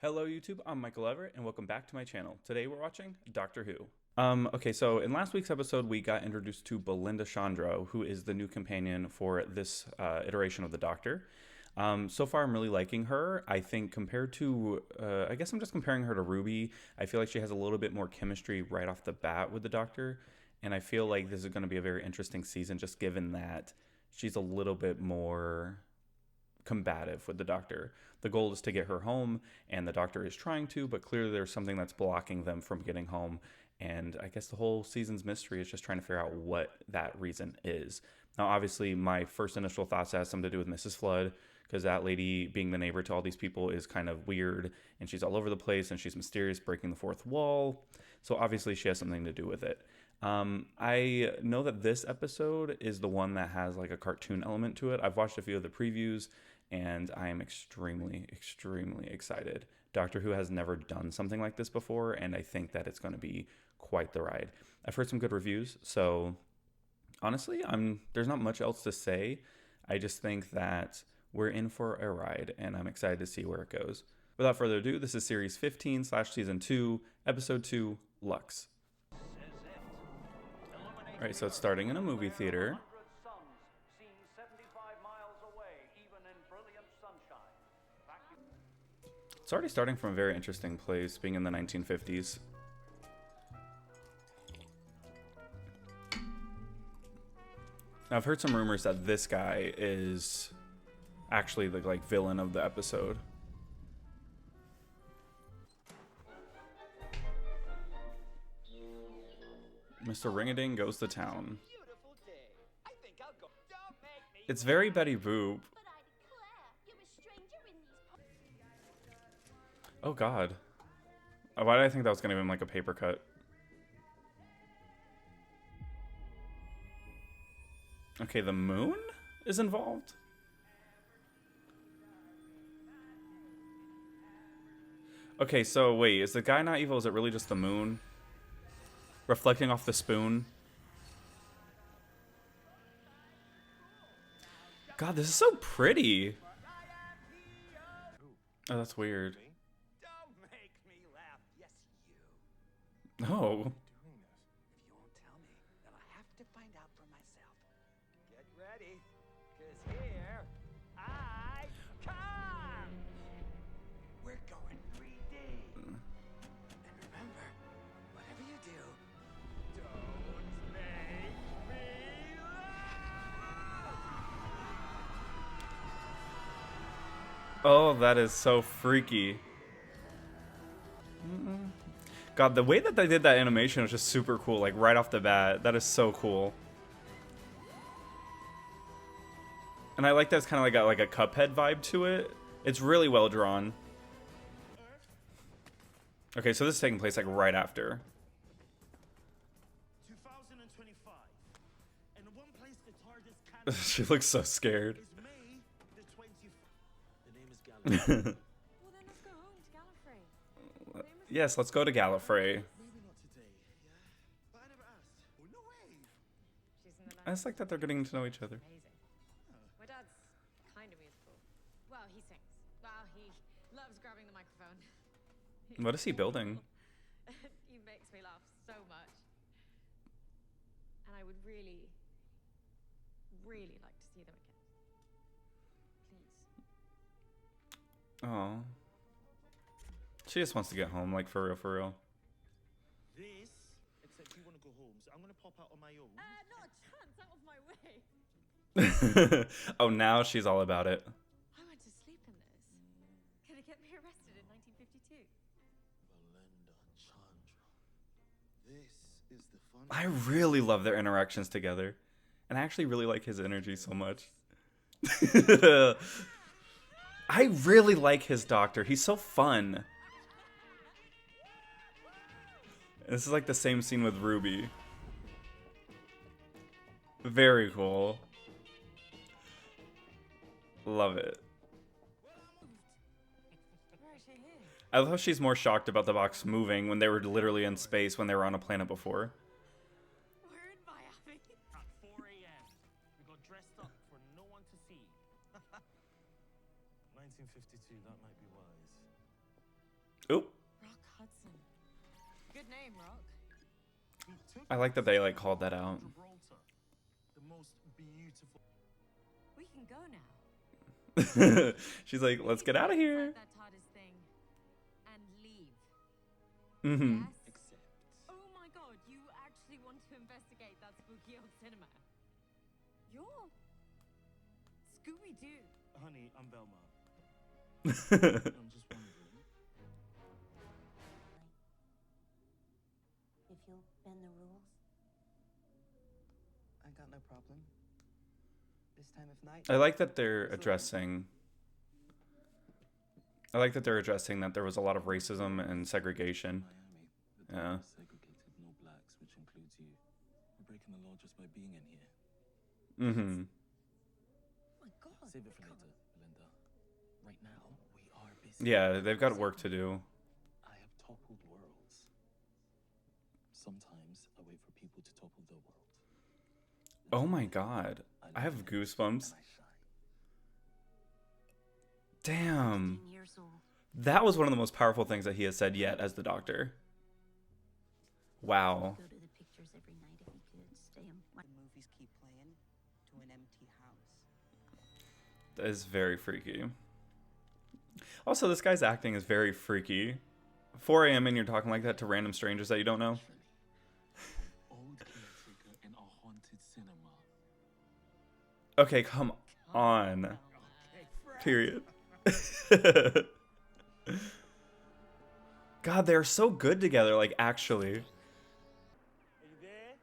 Hello YouTube, I'm Michael Everett and welcome back to my channel. Today we're watching Doctor Who. Okay, so in last week's episode we got introduced to Belinda Chandro, who is the new companion for this iteration of the Doctor. So far I'm really liking her. I think compared to, I guess I'm just comparing her to Ruby, I feel like she has a little bit more chemistry right off the bat with the Doctor. And I feel like this is going to be a very interesting season just given that she's a little bit more combative with the Doctor. The goal is to get her home, and the Doctor is trying to, but clearly there's something that's blocking them from getting home. And I guess the whole season's mystery is just trying to figure out what that reason is. Now, obviously, my first initial thoughts has something to do with Mrs. Flood, because that lady being the neighbor to all these people is kind of weird, and she's all over the place, and she's mysterious, breaking the fourth wall. So obviously, she has something to do with it. I know that this episode is the one that has like a cartoon element to it. I've watched a few of the previews and I am extremely, extremely excited. Doctor Who has never done something like this before, and I think that it's going to be quite the ride. I've heard some good reviews, so honestly, there's not much else to say. I just think that we're in for a ride, and I'm excited to see where it goes. Without further ado, this is Series 15 slash Season 2, Episode 2, Lux. Alright, so it's starting in a movie theater. It's already starting from a very interesting place, being in the 1950s. Now, I've heard some rumors that this guy is actually the villain of the episode. Mr. Ringading goes to town. It's very Betty Boop. Oh god. Why did I think that was going to be like a paper cut? Okay, the moon is involved? Okay, so wait, is the guy not evil? Is it really just the moon? Reflecting off the spoon? God, this is so pretty. Oh, that's weird. No. Oh, that is so freaky. God, the way that they did that animation was just super cool, like right off the bat. That is so cool. And I like that it's kind of like got like a Cuphead vibe to it. It's really well drawn. Okay, so this is taking place like right after. 2025. And one place the TARDIS can She looks so scared. is May the 20th. The name is Gallifrey. Well, then let's go home to Gallifrey. Yes, let's go to Gallifrey. Maybe not today, yeah? But I never asked. Oh, no way. She's in the I just like that they're getting to know each other. Amazing. My dad's kind of musical. Well, he sings. Well, he loves grabbing the microphone. What is he building? He makes me laugh so much. And I would really, really like to see them again. Please. Oh. She just wants to get home, like for real, for real. This, except you want to go home, so I'm going to pop out on my own. Not a chance, out of my way. Oh, now she's all about it. I went to sleep in this. Gonna get me arrested in 1952. Belinda Chandra. This is the fun. I really love their interactions together. And I actually really like his energy so much. I really like his doctor. He's so fun. This is like the same scene with Ruby. Very cool. Love it. Where is she here? I love how she's more shocked about the box moving when they were literally in space when they were on a planet before. Where in Miami? At 4 a.m. We got dressed up for no one to see. 1952, that might be wise. Oop. Rock Hudson. Good name, Rock. He took I like that they like called that out. Gibraltar, the most beautiful. We can go now. She's like, let's get out of here. Inside that TARDIS thing and leave. Mm-hmm. Yes. Except, Oh my god, you actually want to investigate that spooky old cinema? You're Scooby-Doo. honey, I'm Velma. I'm just wondering. If you'll bend the rules. I got no problem. This time of night. I like that they're addressing. I like that they're addressing that there was a lot of racism and segregation. Miami, the Yeah. town is segregated, no blacks, which includes you. We're breaking the law just by being in here. Mm-hmm. Oh my god. Save it for later, Belinda. Right now, we are busy. Yeah, they've got work to do. I have toppled worlds. Sometimes I wait for people to topple the world. Oh my god. I have goosebumps. And I shine. Damn. 15 years old. That was one of the most powerful things that he has said yet as the Doctor. Wow. Go to the pictures every night if he could. Stay in one. The movies keep playing to an empty house. That is very freaky. Also, this guy's acting is very freaky. 4 a.m. and you're talking like that to random strangers that you don't know. An old caretaker in a haunted cinema. Okay, come on. Period. God, they're so good together, like, actually. Are you there?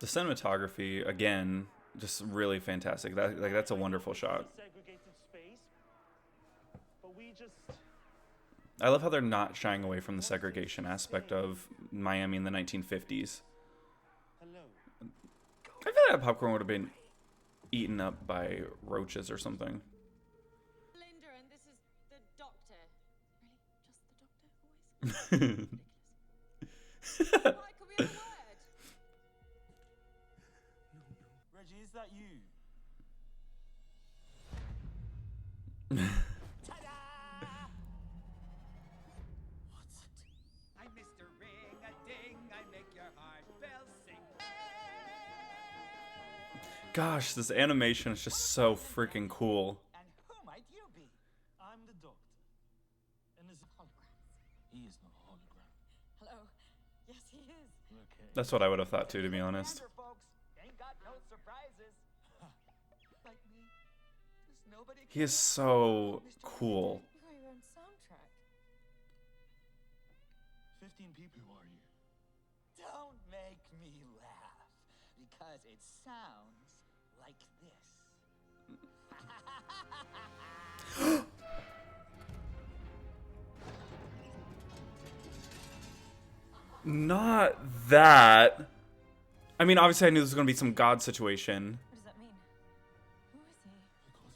The cinematography, again, just really fantastic. That's a wonderful shot. Segregated space, but we just. I love how they're not shying away from the segregation aspect of Miami in the 1950s. Hello. I feel like that popcorn would have been eaten up by roaches or something. Linda, and this is the Doctor. Really? Just the Doctor voice? Why could we have a word? Reggie, is that you? I'm Mr. Ring-a-ding, I make your heart bells sing. Gosh, this animation is just so freaking cool. And who might you be? I'm the Doctor. And there's He is not a hologram. Hello. Yes, he is. okay. That's what I would have thought too, to be honest. Commander, folks, ain't got no surprises. Like me, there's nobody He is so cool. You got your own soundtrack. 15 people. Who are you? Don't make me laugh, because it sounds like this. Not that. I mean, obviously I knew this was going to be some god situation, What does that mean? Who is he?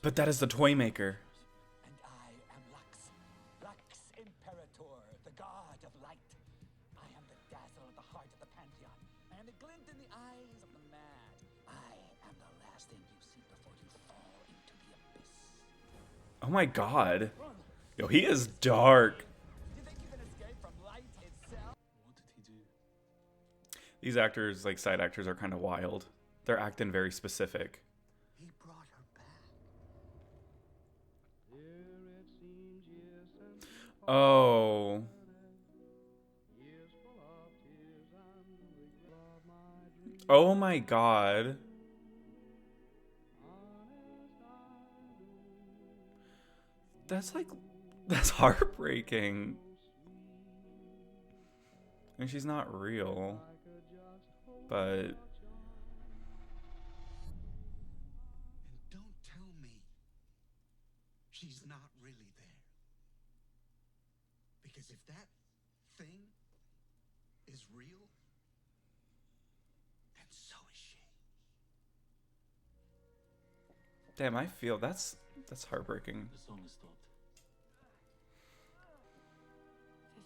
but that is the toy maker. And I am Lux, Lux Imperator, the god of light. I am the dazzle at the heart of the pantheon. I am the glint in the eyes of the mad. I am the last thing you see before you fall into the abyss. Oh my god. Yo, he is dark. You think you can escape from light itself? What did he do? These actors, like side actors, are kind of wild. They're acting very specific. He brought her back. Oh. Oh my god. That's heartbreaking. And she's not real. But And don't tell me she's not really there. Because if that thing is real, then so is she. damn, I feel that's heartbreaking. The song is stopped.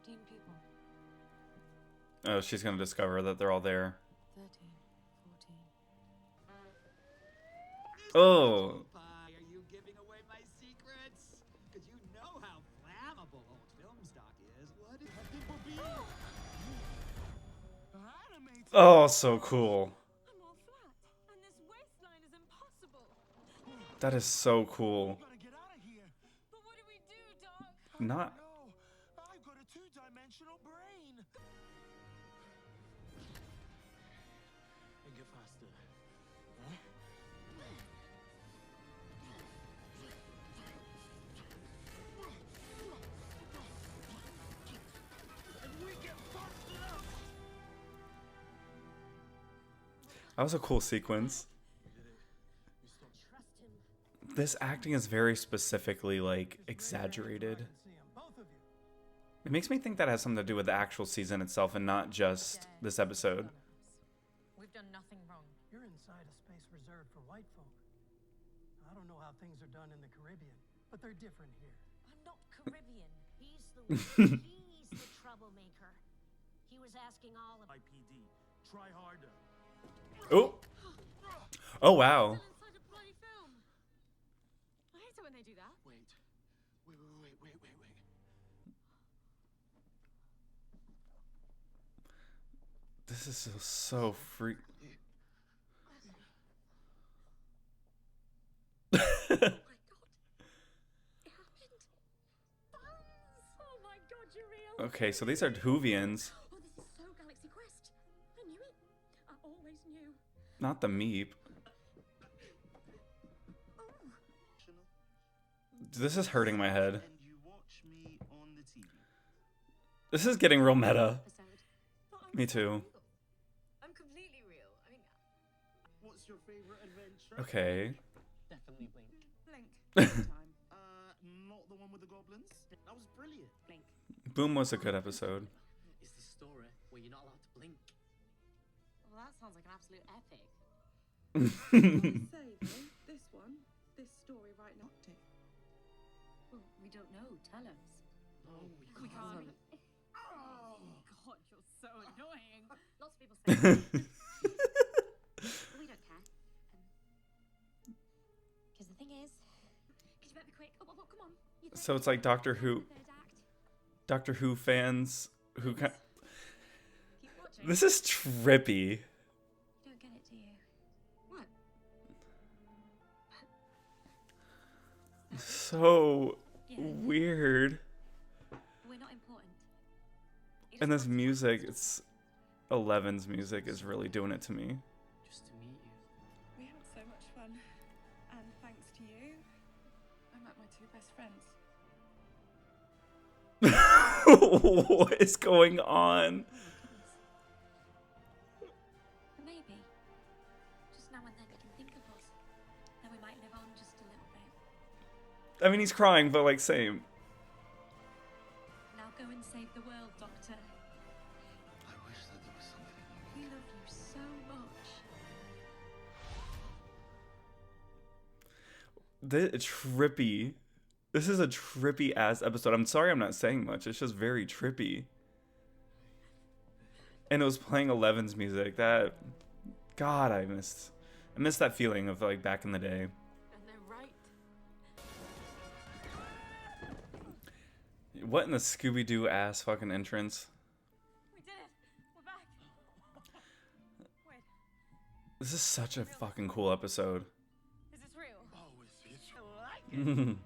15 people. Oh, she's gonna discover that they're all there. 13, 14. Oh. Pie, are you giving away my secrets? Because you know how flammable old Phil Oh, so cool. I'm all flat, and this waistline is impossible. That is so cool. Gotta get out of here. But what do we do, Doc? Not. No, I've got a two-dimensional brain. And get faster. Huh? And we get faster. That was a cool sequence. This acting is very specifically like exaggerated. It makes me think that has something to do with the actual season itself and not just this episode. We've done nothing wrong. You're inside a space reserved for white folk. I don't know how things are done in the Caribbean, but they're different here. I'm not Caribbean. He's the one. He's the troublemaker. He was asking all of IPD, try harder. Oh. Oh wow. Still inside a bloody film. I hate it when they do that. Wait. This is so freak. Oh my god. It happened. Oh my god, you're real. Okay, so these are Whovians, Oh, this is so Galaxy Quest. I knew it. I always knew. not the Meep. This is hurting my head. And you watch me on the TV. This is getting real meta. Episode. But I'm Me so too. real. I'm completely real. I mean, What's your favorite adventure? Okay. Definitely Blink. Blink. Not the one with the goblins. That was brilliant. Blink Boom was a good episode. is the story where you're not allowed to blink. well, that sounds like an absolute epic. Say though, this one, this story right now. Well, we don't know. Tell us. No, We can't. Oh. God, you're so annoying. Lots of people say that. We don't care. Because the thing is, because you better be quick. Oh, come on. You So it's like Doctor Who, third act. Doctor Who fans who kind. Keep watching. This is trippy. You don't get it, do you? What? So Yeah. weird. We're not important. And this music, it's Eleven's music is really doing it to me. Just to meet you. We had so much fun, and thanks to you, I met my two best friends. What is going on? But maybe, just now and then you can think of us. Then we might live on just a little bit. I mean, he's crying, but like, same. Now go and save the world, Doctor. I wish that there was something We love you so much. Trippy. This is a trippy ass episode. I'm sorry I'm not saying much. It's just very trippy. And it was playing Eleven's music. That, God, I missed that feeling of like back in the day. And they're right. What in the Scooby-Doo ass fucking entrance? We did it. We're back. Wait, This is such a fucking cool episode. is this real? Oh, is it? I like it.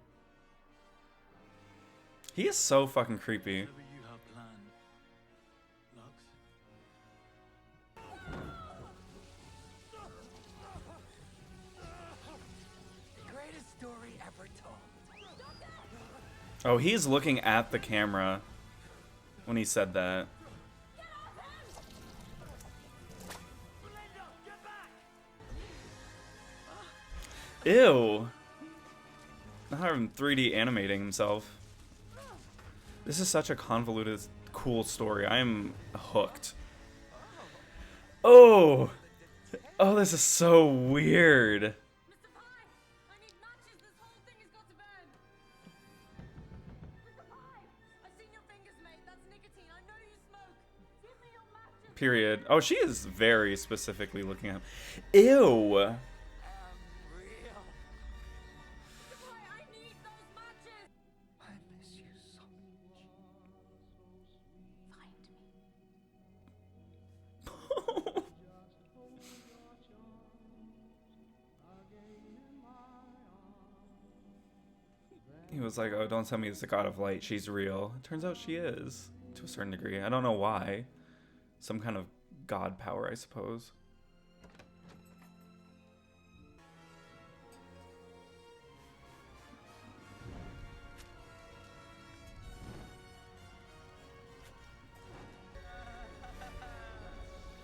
He is so fucking creepy. Whatever you have planned. Lux? The greatest story ever told. Oh, he's looking at the camera when he said that. Ew. Not having 3D animating himself. This is such a convoluted, cool story. I am hooked. Oh! Oh, this is so weird. Mr. Pye, I need matches. This whole thing has got to burn. Mr. Pye, I've seen your fingers, mate. That's nicotine. I know you smoke. Give me your matches. Period. Oh, she is very specifically looking at him. Ew! Real. Mr. Pye, I need those matches. I miss you so much. Find me. was like, oh, don't tell me it's the god of light. She's real. It turns out she is, to a certain degree. I don't know why. Some kind of god power, I suppose.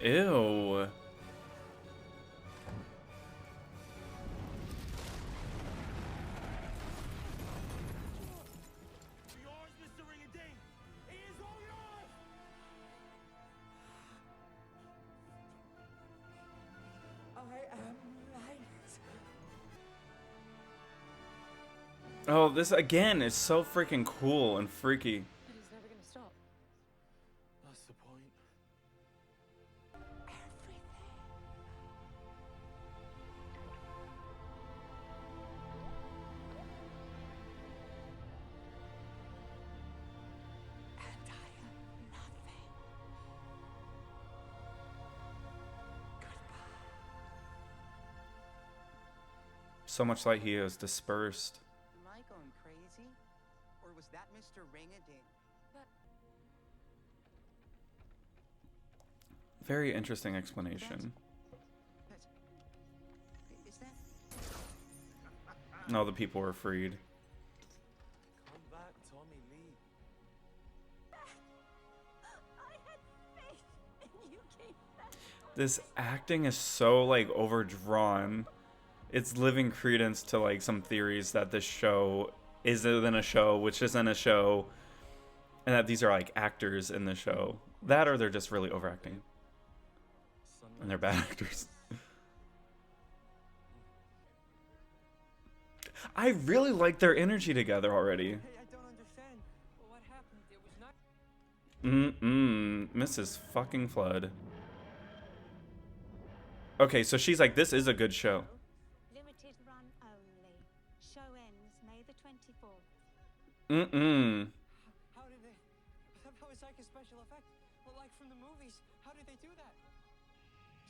Ew. Yours, Mr. Ring-a-Ding. It is all yours. I am light. Oh, this again is so freaking cool and freaky. But he's never gonna stop. That's the point. And I am nothing. Goodbye. So much light he is dispersed. Am I going crazy? Or was that Mr. Ring-a-Ding? Very interesting explanation. Is that? No, the people were freed. Come back, Tommy Lee. I had faith and you came back. This acting is so like overdrawn. It's living credence to like some theories that this show isn't a show, which isn't a show, and that these are like actors in the show. That or they're just really overacting. And they're bad actors. I really like their energy together already. Hey, I don't understand. What happened? It was not. Mrs. fucking Flood. Okay, so she's like, this is a good show. Limited run only. Show ends May the 24th. How did they? That was like a special effect, like from the movies. How did they do that?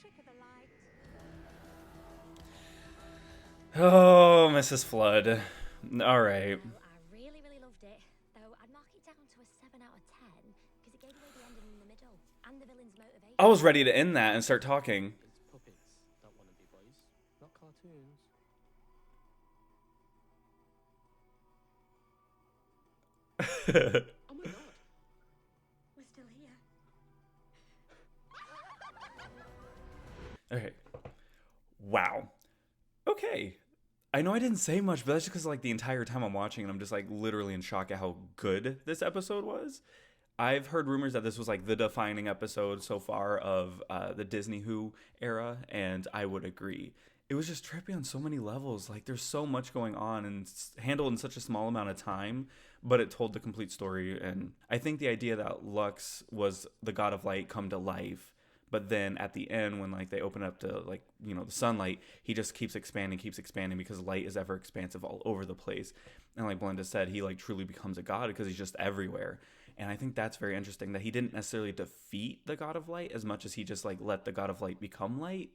Trick of the light. Oh, Mrs. Flood. Alright. I really, really loved it. Though I'd mark it down to a 7 out of 10 because it gave away the ending in the middle and the villain's motivation. I was ready to end that and start talking. It's puppets that want to be boys, not cartoons. Oh my god. We're still here. Okay. Wow. Okay. I know I didn't say much, but that's just because like the entire time I'm watching and I'm just like literally in shock at how good this episode was. I've heard rumors that this was like the defining episode so far of the Disney Who era, and I would agree. It was just trippy on so many levels. Like there's so much going on and handled in such a small amount of time, but it told the complete story. And I think the idea that Lux was the god of light come to life, but then at the end when like they open up to like, you know, the sunlight, he just keeps expanding because light is ever expansive all over the place. And like Belinda said, he like truly becomes a god because he's just everywhere. And I think that's very interesting that he didn't necessarily defeat the god of light as much as he just like let the god of light become light,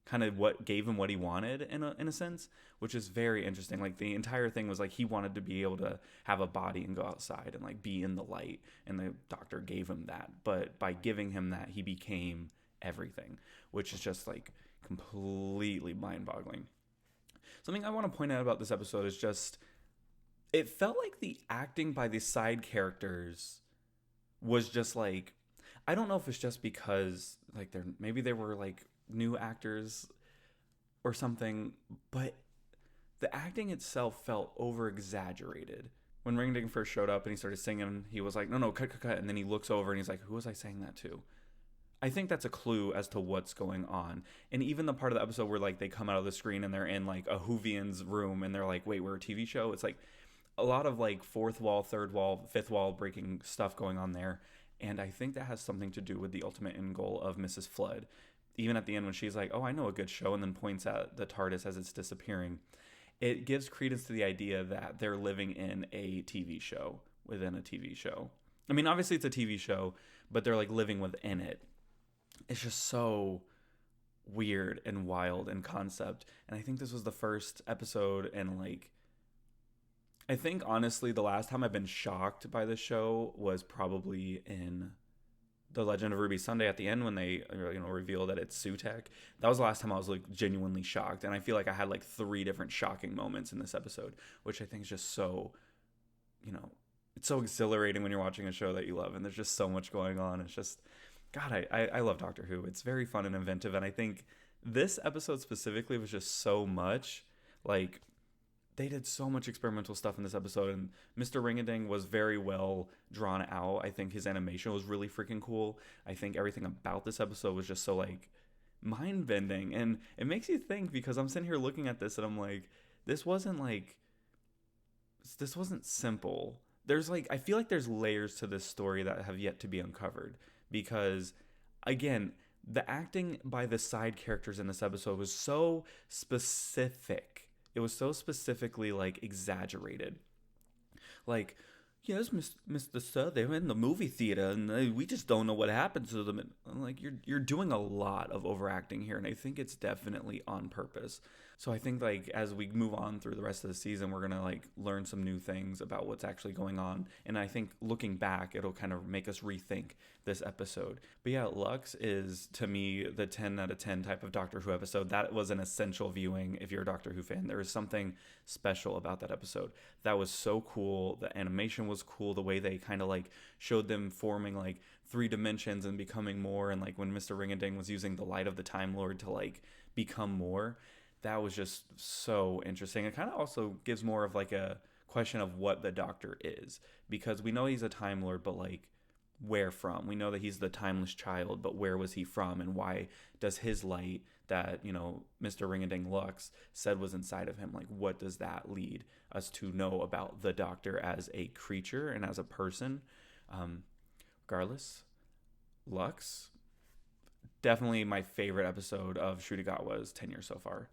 kind of what gave him what he wanted in a sense, which is very interesting. Like the entire thing was like he wanted to be able to have a body and go outside and like be in the light, and the doctor gave him that. But by giving him that, he became everything, which is just like completely mind-boggling. Something I want to point out about this episode is just it felt like the acting by the side characters was just like, I don't know if it's just because like maybe they were like new actors or something, but the acting itself felt over exaggerated. When Ring Ding first showed up and he started singing, he was like, no, cut, and then he looks over and he's like, who was I saying that to? I think that's a clue as to what's going on. And even the part of the episode where like they come out of the screen and they're in like a Whovian's room and they're like, wait, we're a TV show? It's like a lot of like fourth wall, third wall, fifth wall breaking stuff going on there. And I think that has something to do with the ultimate end goal of Mrs. Flood. Even at the end when she's like, oh, I know a good show, and then points at the TARDIS as it's disappearing, it gives credence to the idea that they're living in a TV show within a TV show. I mean, obviously it's a TV show, but they're like living within it. It's just so weird and wild in concept. And I think this was the first episode in like I think honestly, the last time I've been shocked by this show was probably in The Legend of Ruby Sunday at the end when they reveal that it's Sutek. That was the last time I was like genuinely shocked, and I feel like I had like 3 different shocking moments in this episode, which I think is just so, it's so exhilarating when you're watching a show that you love, and there's just so much going on. It's just, God, I love Doctor Who. It's very fun and inventive, and I think this episode specifically was just so much like. They did so much experimental stuff in this episode, and Mr. Ring-a-Ding was very well drawn out. I think his animation was really freaking cool. I think everything about this episode was just so, like, mind-bending, and it makes you think, because I'm sitting here looking at this, and I'm like, this wasn't simple. There's, like, I feel like there's layers to this story that have yet to be uncovered, because, again, the acting by the side characters in this episode was so specific. It was so specifically, like, exaggerated. Like, yes, Mr. Sir, they were in the movie theater, and we just don't know what happened to them. And I'm like, you're doing a lot of overacting here, and I think it's definitely on purpose. So I think, like, as we move on through the rest of the season, we're gonna, like, learn some new things about what's actually going on. And I think looking back, it'll kind of make us rethink this episode. But yeah, Lux is, to me, the 10 out of 10 type of Doctor Who episode. That was an essential viewing if you're a Doctor Who fan. There is something special about that episode. That was so cool. The animation was cool. The way they kind of, like, showed them forming, like, 3 dimensions and becoming more. And, like, when Mr. Ring-a-Ding was using the light of the Time Lord to, like, become more. That was just so interesting. It kind of also gives more of, like, a question of what the Doctor is. Because we know he's a Time Lord, but, like, where from? We know that he's the timeless child, but where was he from, and why does his light that, Mr. Ring-a-Ding Lux said was inside of him, like, what does that lead us to know about the Doctor as a creature and as a person? Regardless, Lux, definitely my favorite episode of Shudigatwa's tenure so far.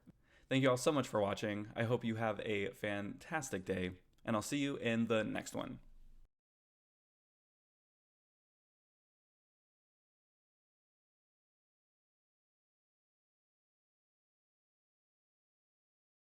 Thank you all so much for watching. I hope you have a fantastic day, and I'll see you in the next one.